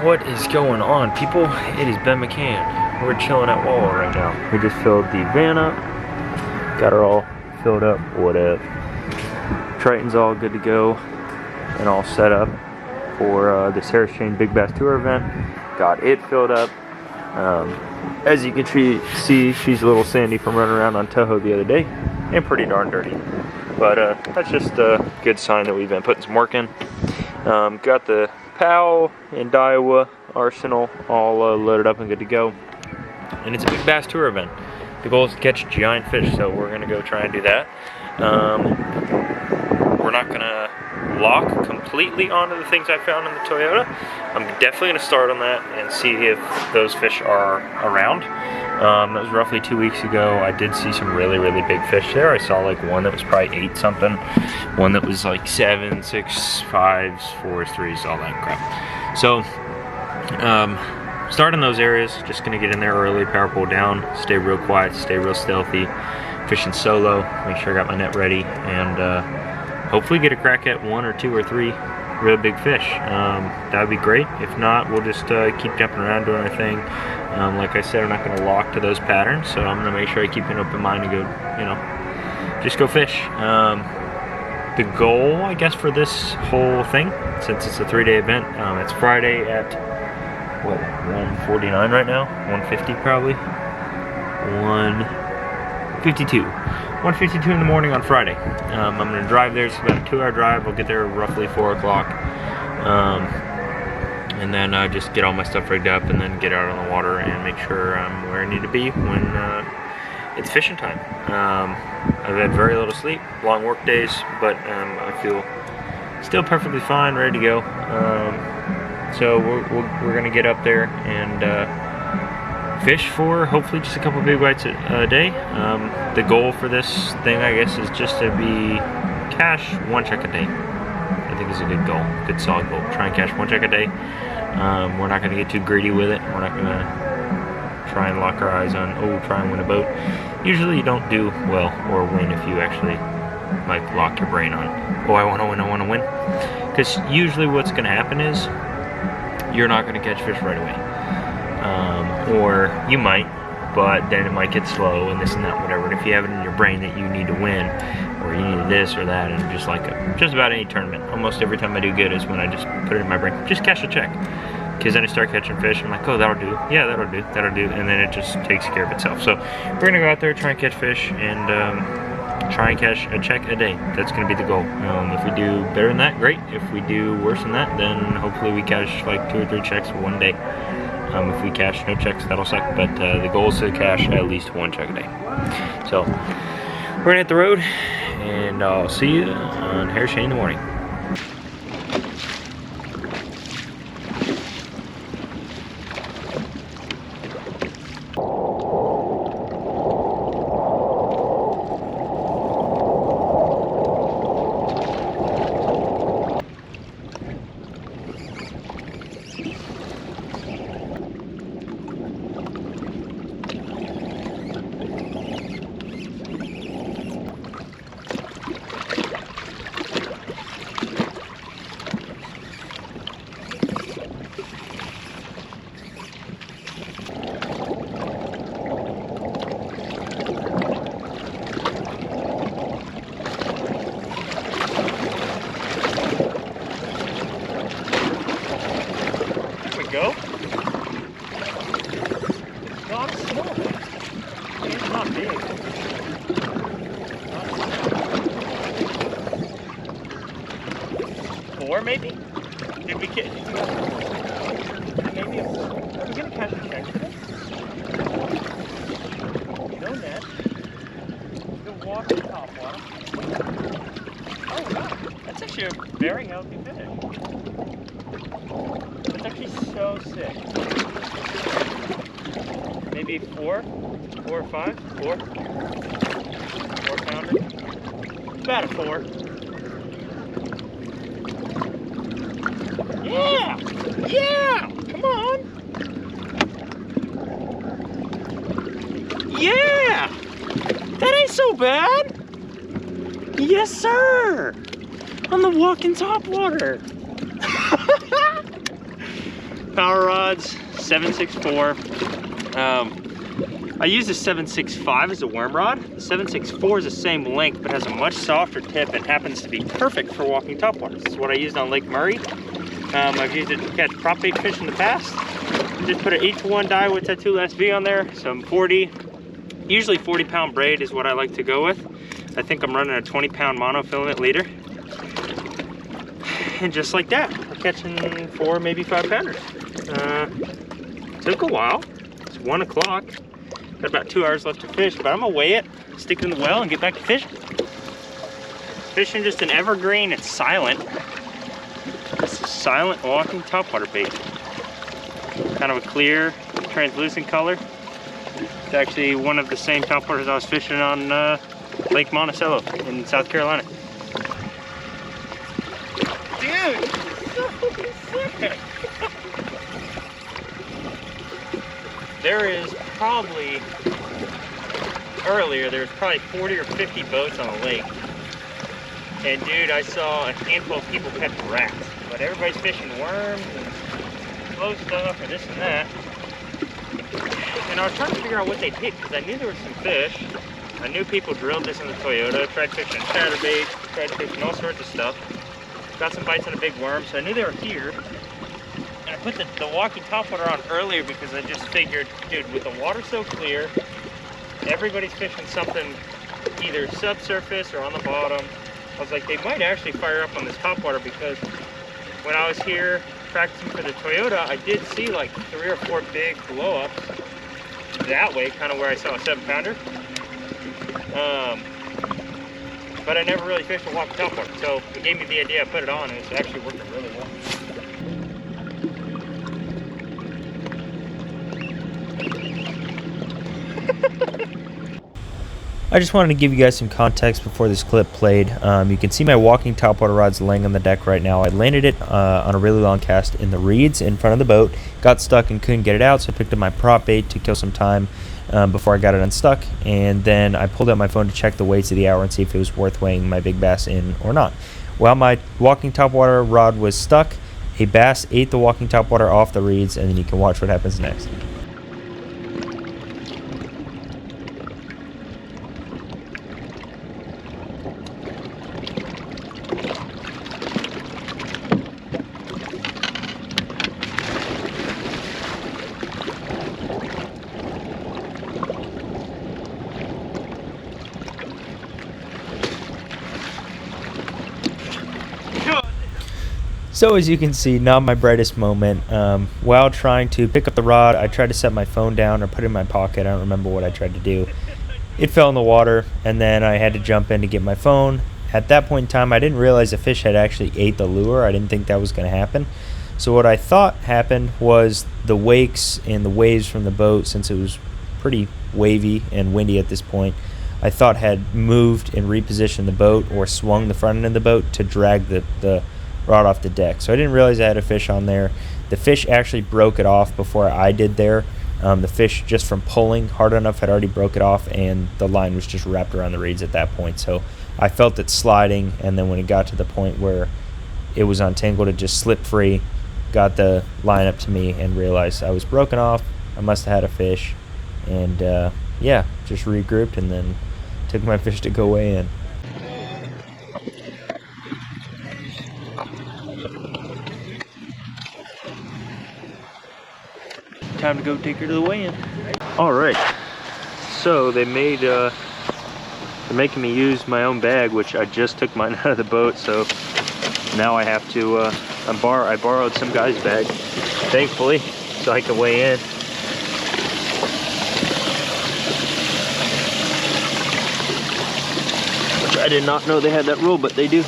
What is going on, people? It is Ben McCann. We're chilling at Wawa right now. We just filled the van up. Got her all filled up. What up? Triton's all good to go and all set up for this Harris Chain Big Bass Tour event. Got it filled up. As you can see, she's a little sandy from running around on Toho the other day and pretty darn dirty. But that's just a good sign that we've been putting some work in. Got the Powell and Daiwa Arsenal all loaded up and good to go. And it's a big bass tour event. The goal is to catch giant fish, so we're going to go try and do that. We're not going to lock completely onto the things I found in the Toyota. I'm definitely going to start on that and see if those fish are around. That was roughly 2 weeks ago. I did see some really big fish there. I saw like one that was probably 8 something, one that was like 7, 6, 5s, 4s, 3s, all that crap. So start in those areas. Just gonna get in there early, power pull down, stay real quiet, stay real stealthy, fishing solo, make sure I got my net ready, and hopefully get a crack at 1 or 2 or 3 real big fish. That would be great. If not, we'll just keep jumping around doing our thing. Like I said, I'm not going to lock to those patterns, so I'm going to make sure I keep an open mind and go, just go fish. The goal, I guess, for this whole thing, since it's a 3-day event, it's Friday at, what, 1:49 right now? 1:50 probably? 1:52. 1:52 in the morning on Friday. I'm going to drive there. It's about a 2-hour drive. I'll get there roughly 4 o'clock. And then just get all my stuff rigged up and then get out on the water and make sure I'm where I need to be when it's fishing time. I've had very little sleep, long work days, but I feel still perfectly fine, ready to go. So we're going to get up there and fish for hopefully just a couple big bites a day. The goal for this thing, I guess, is just to be cash 1 check a day. I think is a good goal, good solid goal. Try and catch 1 check a day. We're not going to get too greedy with it. We're not going to try and lock our eyes on, try and win a boat. Usually you don't do well or win if you actually like lock your brain on, I want to win. Because usually what's going to happen is you're not going to catch fish right away. Or you might, but then it might get slow and this and that, whatever. And if you have it in your brain that you need to win, or you need this or that, and just like just about any tournament, almost every time I do good is when I just put it in my brain, just cash a check. Because then I start catching fish, and I'm like, that'll do. Yeah, that'll do. And then it just takes care of itself. So we're going to go out there, try and catch fish, and try and catch a check a day. That's going to be the goal. If we do better than that, great. If we do worse than that, then hopefully we catch like 2 or 3 checks one day. If we cash no checks, that'll suck. But the goal is to cash at least 1 check a day. So we're going to hit the road, and I'll see you on Harris Chain in the morning. Go. Not small. It's not big. Not 4 maybe? Did we get maybe are we gonna catch a check today? No net. Good walk in top water. Oh wow, that's actually a very healthy fish. It's actually so sick. Maybe 4 or 5? 4 pounder. About a 4. Yeah! Yeah! Come on! Yeah! That ain't so bad! Yes, sir! On the walking top water. power rods, 764. I use the 765 as a worm rod. The 764 is the same length but has a much softer tip and happens to be perfect for walking topwater. This is what I used on Lake Murray. I've used it to catch prop bait fish in the past. Just put an 8-to-1 dye with 7+LB on there, some 40, usually 40-pound braid is what I like to go with. I think I'm running a 20-pound monofilament leader. And just like that, we're catching 4, maybe 5 pounders. Took a while. It's 1 o'clock. Got about 2 hours left to fish, but I'm gonna weigh it, stick it in the well, and get back to fishing. Fishing just an evergreen. It's silent. It's a silent walking topwater bait. Kind of a clear, translucent color. It's actually one of the same topwaters I was fishing on Lake Monticello in South Carolina. Dude, so sick. There is probably, earlier, there was probably 40 or 50 boats on the lake. And dude, I saw a handful of people catch rats. But everybody's fishing worms and slow stuff or this and that. And I was trying to figure out what they'd hit because I knew there was some fish. I knew people drilled this in the Toyota, tried fishing chatterbait, tried fishing all sorts of stuff. Got some bites on a big worm, so I knew they were here. And I put the walking topwater on earlier because I just figured, dude, with the water so clear, everybody's fishing something either subsurface or on the bottom. I was like, they might actually fire up on this topwater because when I was here practicing for the Toyota, I did see like 3 or 4 big blow-ups that way, kind of where I saw a 7-pounder. But I never really fished a walking topwater, so it gave me the idea. I put it on, and it's actually working really well. I just wanted to give you guys some context before this clip played. You can see my walking topwater rod's laying on the deck right now. I landed it on a really long cast in the reeds in front of the boat, got stuck and couldn't get it out, so I picked up my prop bait to kill some time before I got it unstuck, and then I pulled out my phone to check the weights of the hour and see if it was worth weighing my big bass in or not. While my walking topwater rod was stuck, a bass ate the walking topwater off the reeds, and then you can watch what happens next. So as you can see, not my brightest moment. While trying to pick up the rod, I tried to set my phone down or put it in my pocket. I don't remember what I tried to do. It fell in the water, and then I had to jump in to get my phone. At that point in time, I didn't realize the fish had actually ate the lure. I didn't think that was going to happen. So what I thought happened was the wakes and the waves from the boat, since it was pretty wavy and windy at this point, I thought had moved and repositioned the boat or swung the front end of the boat to drag the rod off the deck. So I didn't realize I had a fish on there. The fish actually broke it off before I did there. The fish, just from pulling hard enough, had already broke it off, and the line was just wrapped around the reeds at that point. So I felt it sliding, and then when it got to the point where it was untangled, it just slipped free, got the line up to me, and realized I was broken off. I must have had a fish, and yeah, just regrouped and then took my fish to go weigh in. Time to go take her to the weigh-in. All right, so they're making me use my own bag, which I just took mine out of the boat, so now I have to I borrowed some guy's bag, thankfully, so I can weigh in. Which I did not know they had that rule, but they do.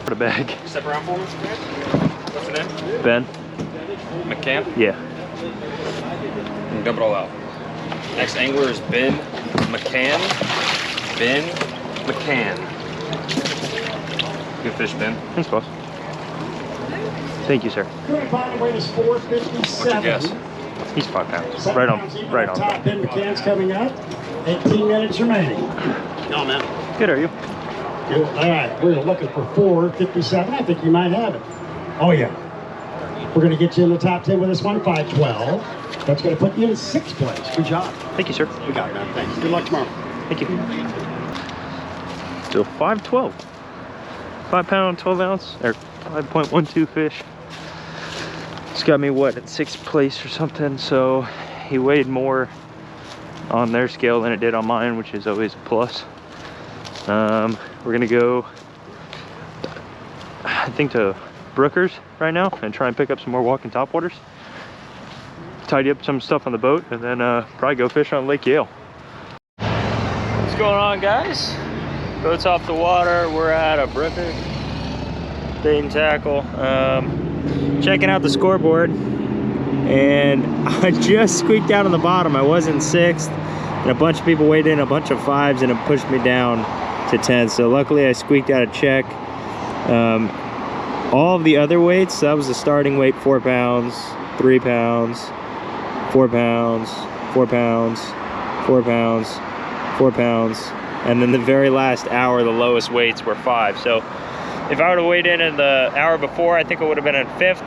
A bag. Step around for me. What's your name? Ben? McCann? Yeah. And dump it all out. Next angler is Ben McCann. Ben McCann. Good fish, Ben. Thanks, boss. Thank you, sir. Current bottom weight is 457. What's your guess? He's 5 pounds. 7 Right on. pounds even Right on on. top. Ben McCann's coming up. 18 minutes remaining. No, man. Good, are you? Good. All right, we're looking for 457. I think you might have it. Oh, yeah. We're going to get you in the top 10 with this one, 512. That's going to put you in 6th place. Good job. Thank you, sir. We got it, man. Thanks. Good luck tomorrow. Thank you. Still 512. 5 pound, 12 ounce, or 5.12 fish. It's got me, what, at 6th place or something, so he weighed more on their scale than it did on mine, which is always a plus. We're gonna go, I think, to Brooker's right now and try and pick up some more walking topwaters. Tidy up some stuff on the boat, and then probably go fish on Lake Yale. What's going on, guys? Boat's off the water. We're at a Brooker bait and tackle. Checking out the scoreboard, and I just squeaked out on the bottom. I was in 6th, and a bunch of people weighed in a bunch of 5s, and it pushed me down to 10th. So luckily I squeaked out a check. All of the other weights, that was the starting weight: 4 pounds, 3 pounds, 4 pounds, 4 pounds, 4 pounds, 4 pounds, and then the very last hour the lowest weights were 5. So if I would have weighed in the hour before, I think I would have been in 5th.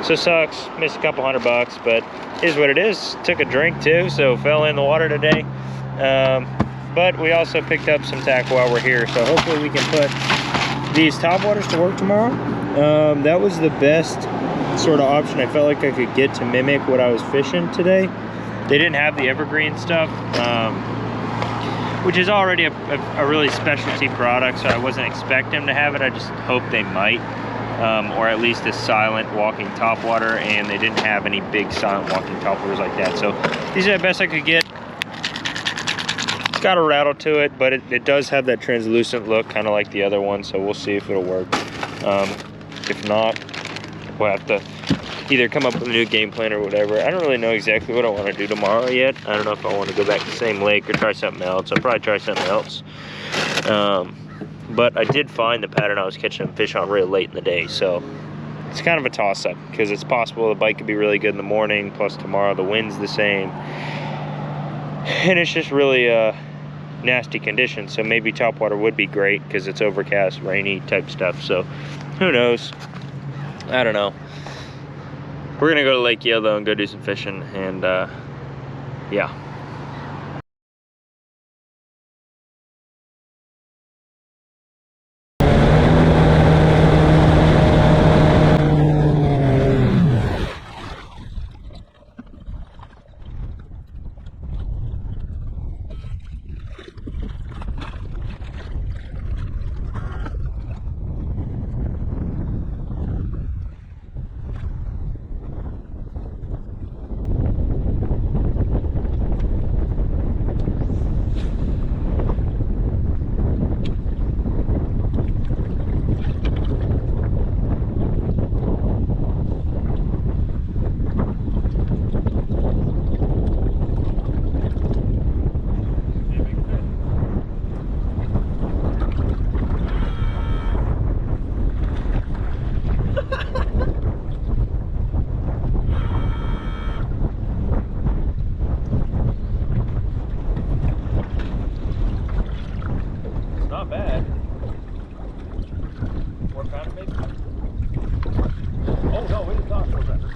So sucks, missed a couple $100, but is what it is. Took a drink too, so fell in the water today. But we also picked up some tackle while we're here, so hopefully we can put these topwaters to work tomorrow. That was the best sort of option I felt like I could get to mimic what I was fishing today. They didn't have the evergreen stuff, which is already a really specialty product, so I wasn't expecting them to have it. I just hoped they might, or at least a silent walking topwater, and they didn't have any big silent walking topwaters like that. So these are the best I could get. It's got a rattle to it, but it does have that translucent look, kind of like the other one, so we'll see if it'll work. If not, we'll have to either come up with a new game plan or whatever. I don't really know exactly what I want to do tomorrow yet. I don't know if I want to go back to the same lake or try something else. I'll probably try something else. But I did find the pattern I was catching fish on real late in the day, so it's kind of a toss-up, because it's possible the bite could be really good in the morning, plus tomorrow the wind's the same, and it's just really nasty conditions. So maybe topwater would be great because it's overcast, rainy type stuff. So who knows? I don't know. We're gonna go to Lake Yale though and go do some fishing, and yeah. Not bad. 4 pounder maybe? Oh no, it is not 4 pounder.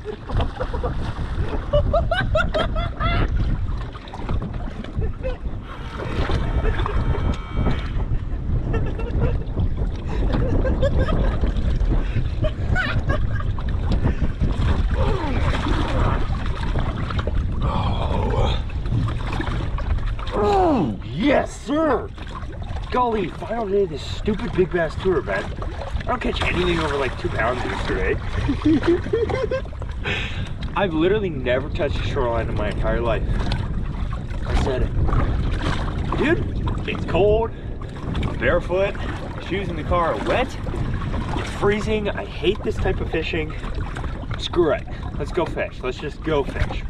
Oh, yes, sir. Golly, finally this stupid big bass tour, man. I don't catch anything over like 2 pounds yesterday. I've literally never touched a shoreline in my entire life. I said it. Dude, it's cold, I'm barefoot, shoes in the car are wet, it's freezing, I hate this type of fishing. Screw it, let's go fish, let's just go fish.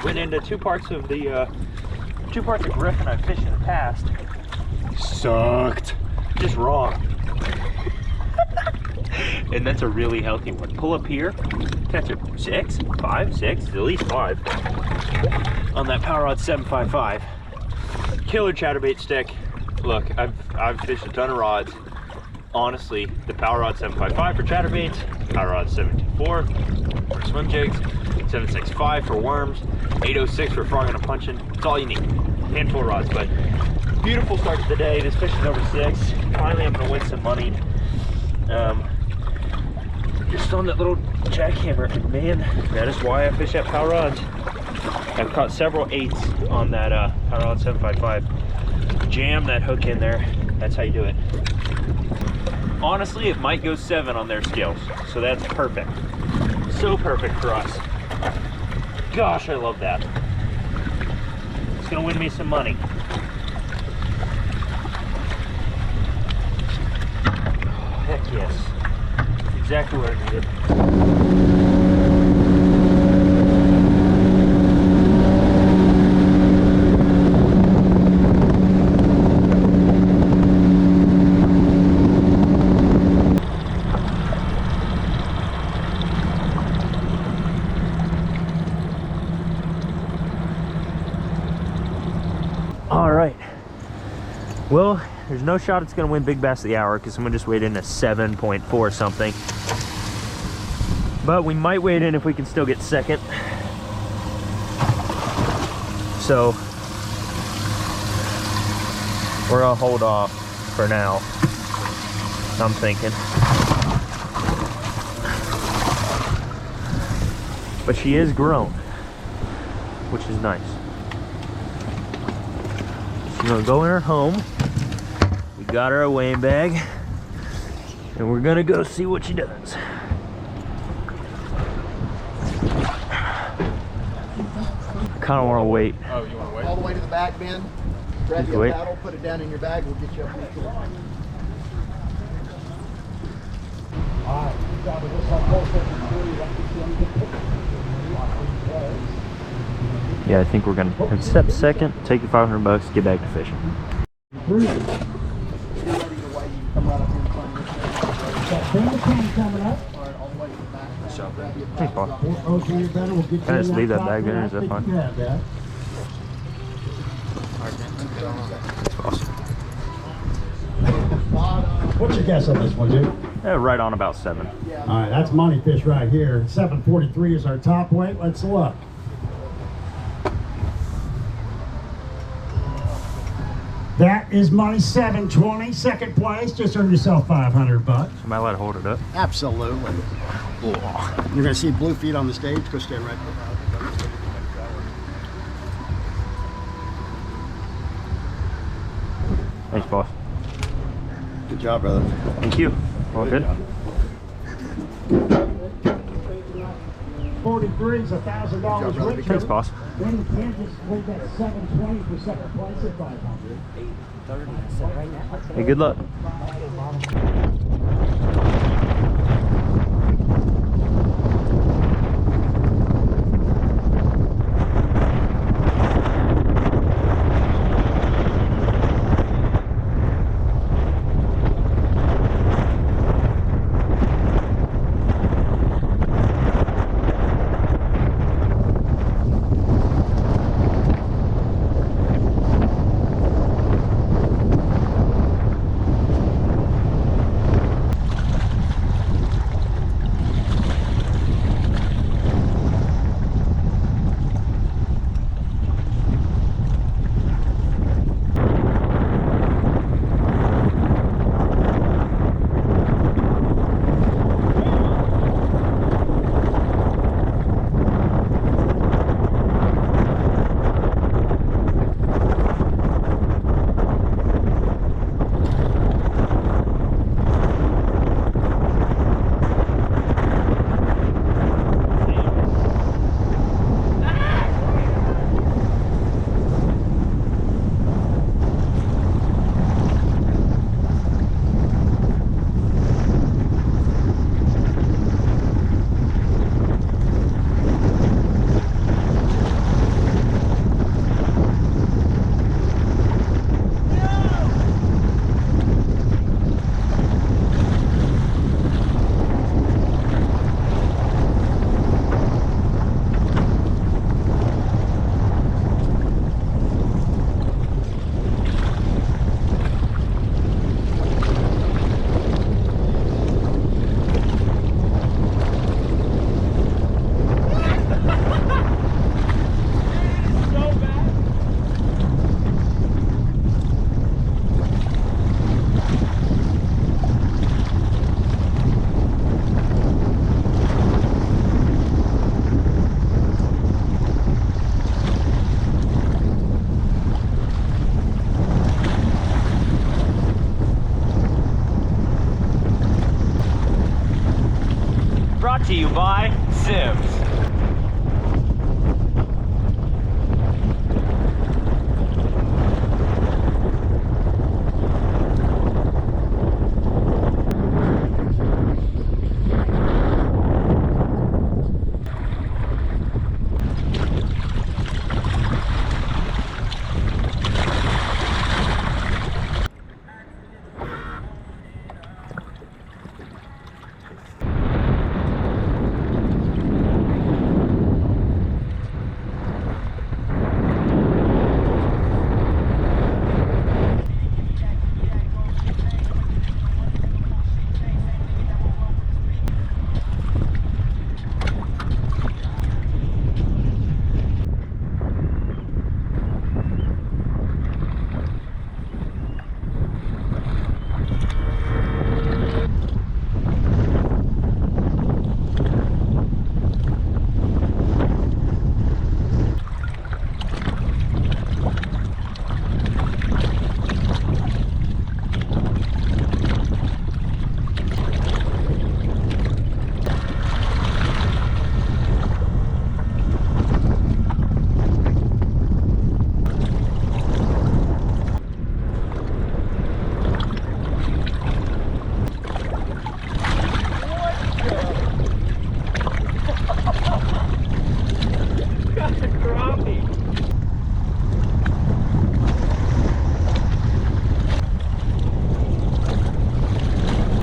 Went into two parts of Griffin I've fished in the past. Sucked. Just wrong. and that's a really healthy one. Pull up here, catch a 6, 5, 6, at least 5 on that Power Rod 7.55. Killer chatterbait stick. Look, I've fished a ton of rods. Honestly, the Power Rod 7.55 for chatterbaits, Power Rod 7.24 for swim jigs, 7.65 for worms, 8.06 for frogging and punching. It's all you need. Handful of rods, but beautiful start to the day. This fish is over 6. Finally, I'm gonna win some money. Just on that little jackhammer, and man, that is why I fish at Power Rods. I've caught several 8s on that Power Rod 7.55. Jam that hook in there. That's how you do it. Honestly, it might go 7 on their scales, so that's perfect. So perfect for us. Gosh, I love that. It's gonna win me some money. Oh, heck yes. That's exactly what I needed. All right. Well, there's no shot it's gonna win Big Bass of the Hour because I'm gonna just wade in a 7.4 something. But we might wade in if we can still get second. So we're gonna hold off for now, I'm thinking. But she is grown, which is nice. She's gonna go in her home. We got her a weighing bag, and we're gonna go see what she does. I kind of want to wait. Oh, you want to wait? All the way to the back, Ben. Grab Just your wait. paddle, put it down in your bag, we'll get you up in the shore. Yeah, I think we're gonna accept second, take your $500, get back to fishing. Thanks, Paul. Can I just leave that bag there? Is that fine? That's awesome. What's your guess on this one, dude? Yeah, right on about 7. All right, that's money fish right here. 743 is our top weight. Let's look. That is money 720. Second place, just earned yourself $500. Am I allowed to hold it up? Absolutely. You're gonna see blue feet on the stage. Go stand right there. Thanks, boss. Good job, brother. Thank you. All good? 43 is $1,000 richer. Thanks, boss. Then you can't just hold that 720 for second place at 500. Hey, good luck. to you by Sims.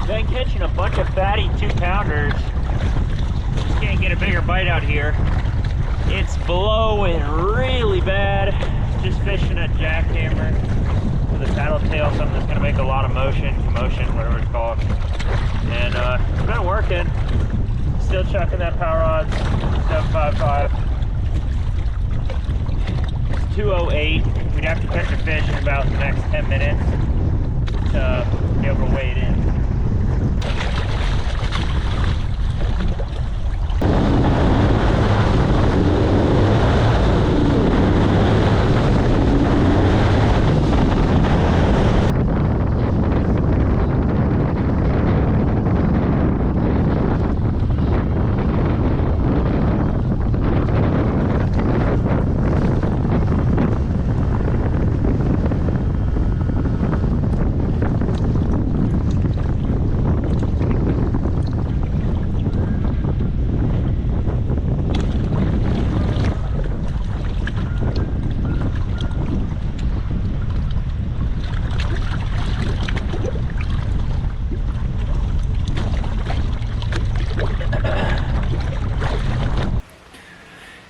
Been catching a bunch of fatty 2-pounders. Can't get a bigger bite out here. It's blowing really bad. Just fishing a jackhammer with a paddle tail, something that's gonna make a lot of commotion, whatever it's called. And it's been working. Still chucking that power rod, 7.55. It's 2:08. We'd have to catch a fish in about the next 10 minutes to be able to weigh it in.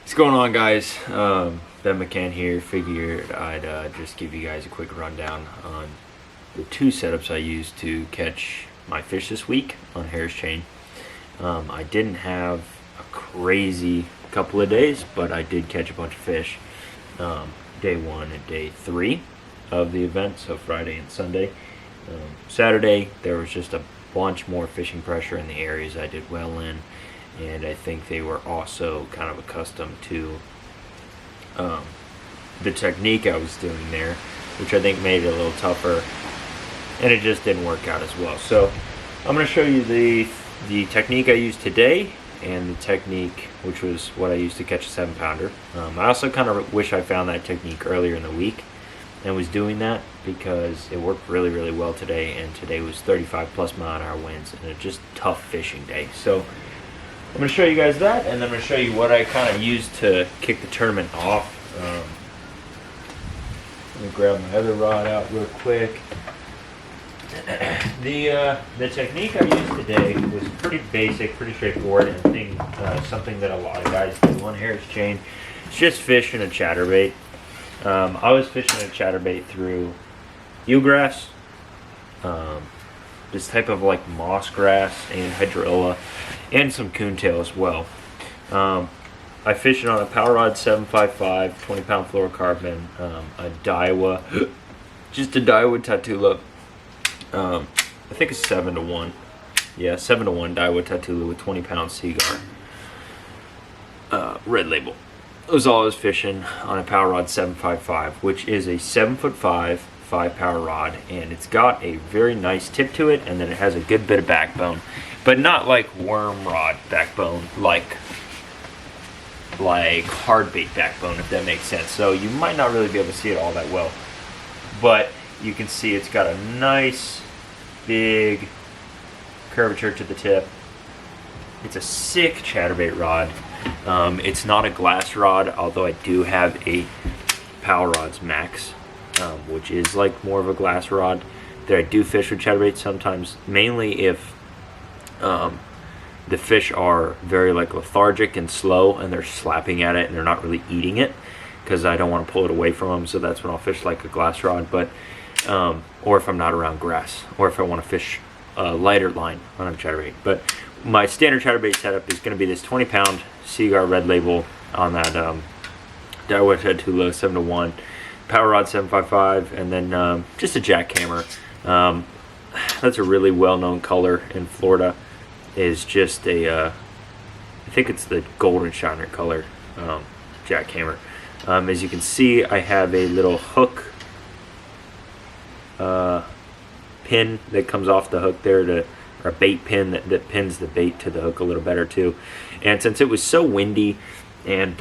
What's going on, guys? Ben McCann here. Figured I'd just give you guys a quick rundown on the 2 setups I used to catch my fish this week on Harris chain. I didn't have a crazy couple of days, but I did catch a bunch of fish day 1 and day 3 of the event, so Friday and Sunday. Saturday there was just a bunch more fishing pressure in the areas I did well in, and I think they were also kind of accustomed to the technique I was doing there, which I think made it a little tougher, and it just didn't work out as well. So I'm going to show you the technique I used today and the technique which was what I used to catch a 7-pounder. I also kind of wish I found that technique earlier in the week and was doing that, because it worked really well today, and today was 35+ mile-an-hour winds and a just tough fishing day. So I'm going to show you guys that, and then I'm going to show you what I kind of used to kick the tournament off. Let me grab my other rod out real quick. The technique I used today was pretty basic, pretty straightforward, and I think something that a lot of guys do on Harris chain. It's just fishing a chatterbait. I was fishing a chatterbait through eelgrass, this type of like moss grass and hydrilla, and some coontail as well. I fished it on a power rod 7.55, 20-pound fluorocarbon, a Daiwa, just a Daiwa Tatula. I think it's 7-to-1. Yeah, 7-to-1 Daiwa Tatula with 20-pound Seagar. Red label. That was all I was fishing on a power rod 7.55, which is a 7'5" 5-power rod, and it's got a very nice tip to it, and then it has a good bit of backbone. but not like worm rod backbone, like hard bait backbone, if that makes sense. So you might not really be able to see it all that well, but you can see it's got a nice big curvature to the tip. It's a sick chatterbait rod. It's not a glass rod, although I do have a Power Rods Max, which is like more of a glass rod that I do fish with chatterbait sometimes, mainly if the fish are very like lethargic and slow and they're slapping at it and they're not really eating it, because I don't want to pull it away from them. So that's when I'll fish like a glass rod, but or if I'm not around grass, or if I want to fish a lighter line on a chatterbait. But my standard chatterbait setup is going to be this 20-pound Seaguar Red Label on that Darwood Head 2 Low 7-to-1, Power Rod 755, and then just a jackhammer. That's a really well-known color in Florida. Is just a I think it's the golden shiner color jackhammer. As you can see, I have a little hook pin that comes off the hook there, or a bait pin that pins the bait to the hook a little better too. And since it was so windy and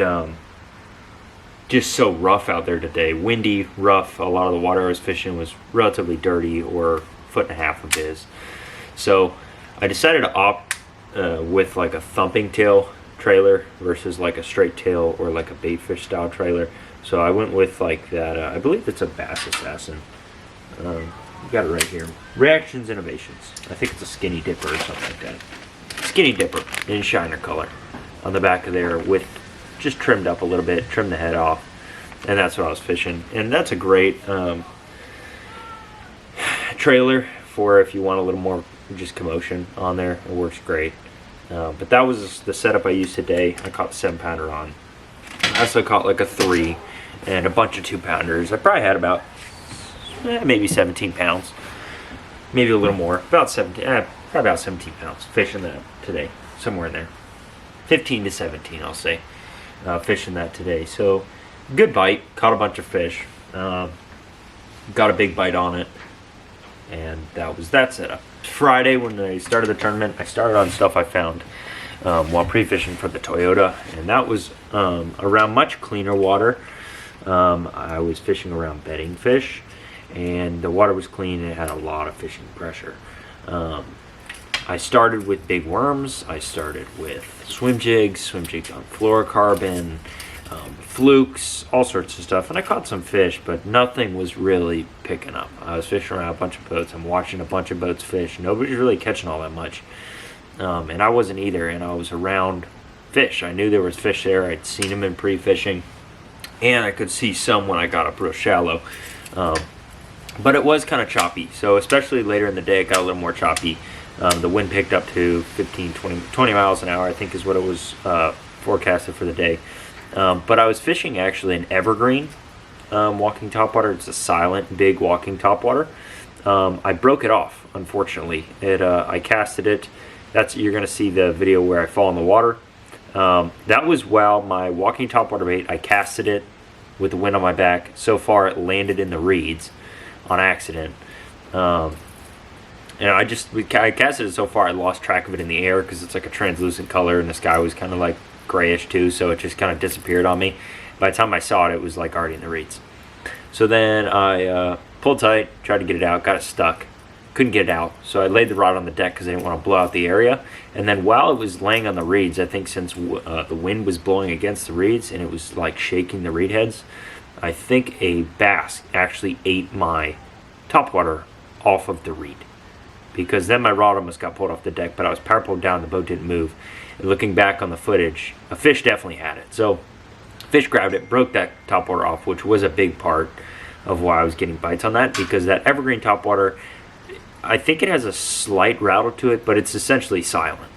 just so rough out there today, windy, rough, a lot of the water I was fishing was relatively dirty, or a foot and a half of biz. So I decided to opt with like a thumping tail trailer versus like a straight tail or like a bait fish style trailer. So I went with like that, I believe it's a Bass Assassin. You got it right here. Reactions Innovations. I think it's a Skinny Dipper or something like that. Skinny Dipper in shiner color on the back of there, with just trimmed up a little bit, trimmed the head off, and that's what I was fishing. And that's a great trailer for if you want a little more just commotion on there. It works great. But that was the setup I used today. I caught the 7-pounder on. I also caught like a 3 and a bunch of 2-pounders. I probably had about maybe 17 pounds, maybe a little more, about 17, probably about 17 pounds fishing that today, somewhere in there, 15 to 17 I'll say, fishing that today. So good bite, caught a bunch of fish, got a big bite on it, and that was that setup. Friday, when I started the tournament, I started on stuff I found while pre-fishing for the Toyota, and that was around much cleaner water. I was fishing around bedding fish, and the water was clean and it had a lot of fishing pressure. I started with big worms. I started with swim jigs on fluorocarbon, flukes, all sorts of stuff, and I caught some fish, but nothing was really picking up. I was fishing around a bunch of boats. I'm watching a bunch of boats fish. Nobody's really catching all that much, and I wasn't either. And I was around fish. I knew there was fish there. I'd seen them in pre-fishing, and I could see some when I got up real shallow. But it was kind of choppy, so especially later in the day it got a little more choppy. The wind picked up to 15, 20 miles an hour, I think is what it was forecasted for the day. But I was fishing actually an evergreen walking topwater. It's a silent, big walking topwater. I broke it off, unfortunately. I casted it. You're going to see the video where I fall in the water. That was while my walking topwater bait, I casted it with the wind on my back. So far it landed in the reeds on accident. And I casted it so far I lost track of it in the air because it's like a translucent color and the sky was kind of like grayish too, so it just kind of disappeared on me. By the time I saw it, it was like already in the reeds. So then I pulled tight, tried to get it out, got it stuck, couldn't get it out, so I laid the rod on the deck because I didn't want to blow out the area. And then while it was laying on the reeds, I think since the wind was blowing against the reeds and it was like shaking the reed heads, I think a bass actually ate my topwater off of the reed, because then my rod almost got pulled off the deck, but I was power pulled down, the boat didn't move. And looking back on the footage, a fish definitely had it. So fish grabbed it, broke that topwater off, which was a big part of why I was getting bites on that, because that evergreen topwater, I think it has a slight rattle to it, but it's essentially silent.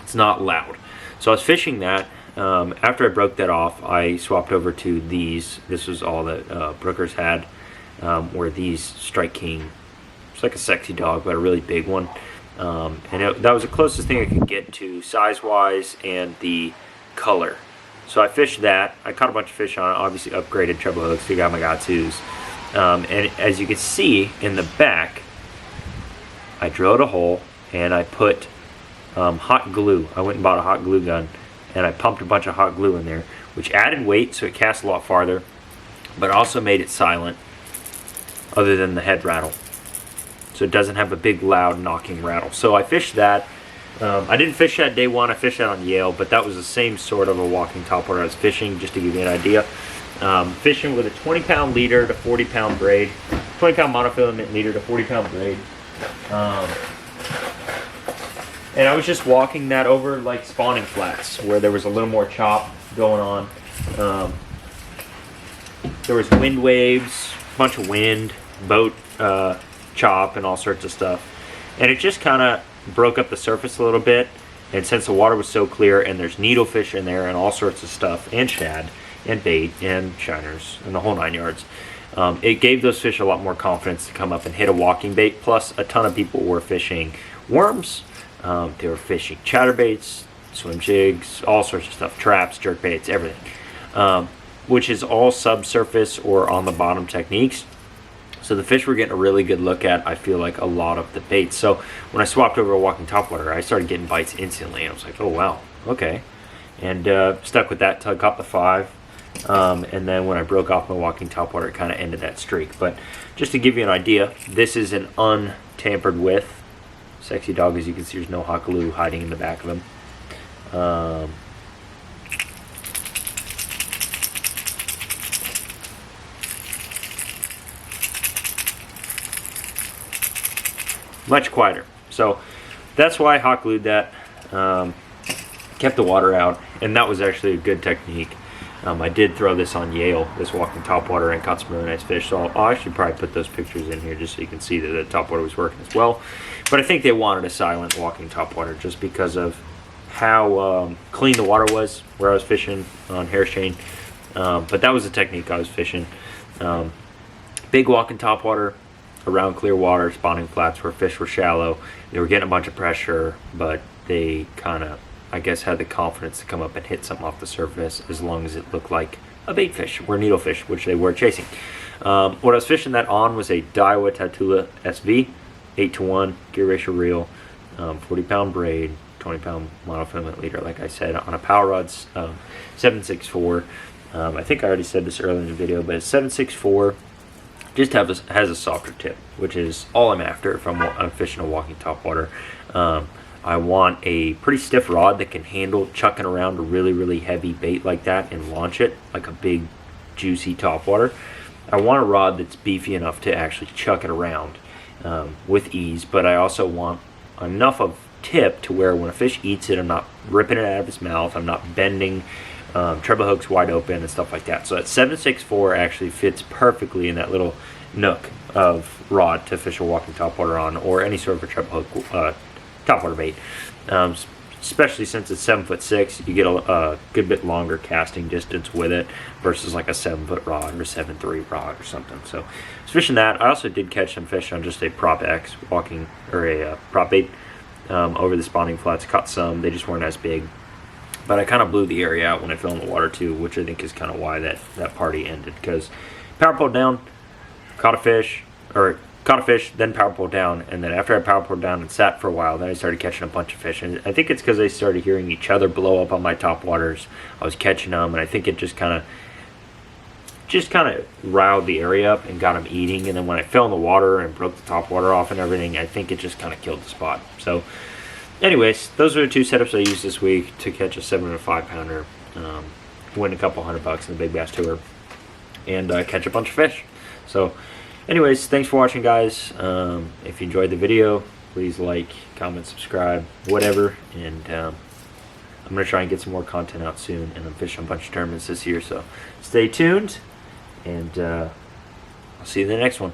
It's not loud. So I was fishing that. After I broke that off, I swapped over to these. This was all that Brookers had, were these Strike King. It's like a sexy dog, but a really big one. And that was the closest thing I could get to size-wise and the color. So I fished that. I caught a bunch of fish on it, obviously upgraded treble hooks to Gamakatsus. And as you can see in the back, I drilled a hole and I put hot glue. I went and bought a hot glue gun, and I pumped a bunch of hot glue in there, which added weight, so it cast a lot farther, but also made it silent, other than the head rattle. So it doesn't have a big, loud, knocking rattle. So I fished that. I didn't fish that day one. I fished that on Yale, but that was the same sort of a walking topwater I was fishing, just to give you an idea. Fishing with a 20-pound leader to 40-pound braid, 20-pound monofilament leader to 40-pound braid. And I was just walking that over like spawning flats, where there was a little more chop going on. There was wind waves, a bunch of wind, boat chop, and all sorts of stuff. And it just kind of broke up the surface a little bit. And since the water was so clear, and there's needlefish in there and all sorts of stuff, and shad, and bait, and shiners, and the whole 9 yards, it gave those fish a lot more confidence to come up and hit a walking bait. Plus, a ton of people were fishing worms. They were fishing chatterbaits, swim jigs, all sorts of stuff, traps, jerk baits, everything, which is all subsurface or on the bottom techniques. So the fish were getting a really good look at, I feel like, a lot of the baits. So when I swapped over to walking topwater, I started getting bites instantly. I was like, oh wow, okay. And stuck with that till I caught the 5. And then when I broke off my walking topwater, it kind of ended that streak. But just to give you an idea, this is an untampered with sexy dog. As you can see, there's no hot glue hiding in the back of him. Much quieter. So that's why I hot glued that. Kept the water out, and that was actually a good technique. I did throw this on Yale, this walking topwater, and caught some really nice fish. So I'll actually probably put those pictures in here just so you can see that the topwater was working as well. But I think they wanted a silent walking topwater just because of how clean the water was where I was fishing on hair chain. But that was the technique I was fishing. Big walking topwater around clear water, spawning flats where fish were shallow. They were getting a bunch of pressure, but they kind of, I guess, had the confidence to come up and hit something off the surface as long as it looked like a bait fish or needlefish, which they were chasing. What I was fishing that on was a Daiwa Tatula SV, 8-to-1 gear ratio reel, 40-pound braid, 20-pound monofilament leader, like I said, on a power rod 7.64. I think I already said this earlier in the video, but it's 7.64. Just has a softer tip, which is all I'm after if I'm fishing a walking topwater. I want a pretty stiff rod that can handle chucking around a really, really heavy bait like that and launch it like a big, juicy topwater. I want a rod that's beefy enough to actually chuck it around with ease, but I also want enough of tip to where when a fish eats it, I'm not ripping it out of its mouth, I'm not bending treble hooks wide open and stuff like that. So that 7.64 actually fits perfectly in that little nook of rod to fish a walking topwater on, or any sort of a treble hook topwater bait. Especially since it's 7'6", you get a good bit longer casting distance with it versus like a 7-foot rod or 7.3 rod or something. So I was fishing that. I also did catch some fish on just a Prop X walking, or a prop bait over the spawning flats. Caught some, they just weren't as big. But I kind of blew the area out when I fell in the water too, which I think is kind of why that party ended. Because power pulled down, caught a fish, then power pulled down, and then after I power pulled down and sat for a while, then I started catching a bunch of fish. And I think it's because I started hearing each other blow up on my top waters. I was catching them, and I think it just kind of riled the area up and got them eating. And then when I fell in the water and broke the top water off and everything, I think it just kind of killed the spot. So anyways, those are the two setups I used this week to catch a 7 and a 5 pounder, win a couple $100 in the Big Bass Tour, and catch a bunch of fish. So anyways, thanks for watching, guys. If you enjoyed the video, please like, comment, subscribe, whatever. And I'm going to try and get some more content out soon. And I'm fishing a bunch of tournaments this year, so stay tuned. And I'll see you in the next one.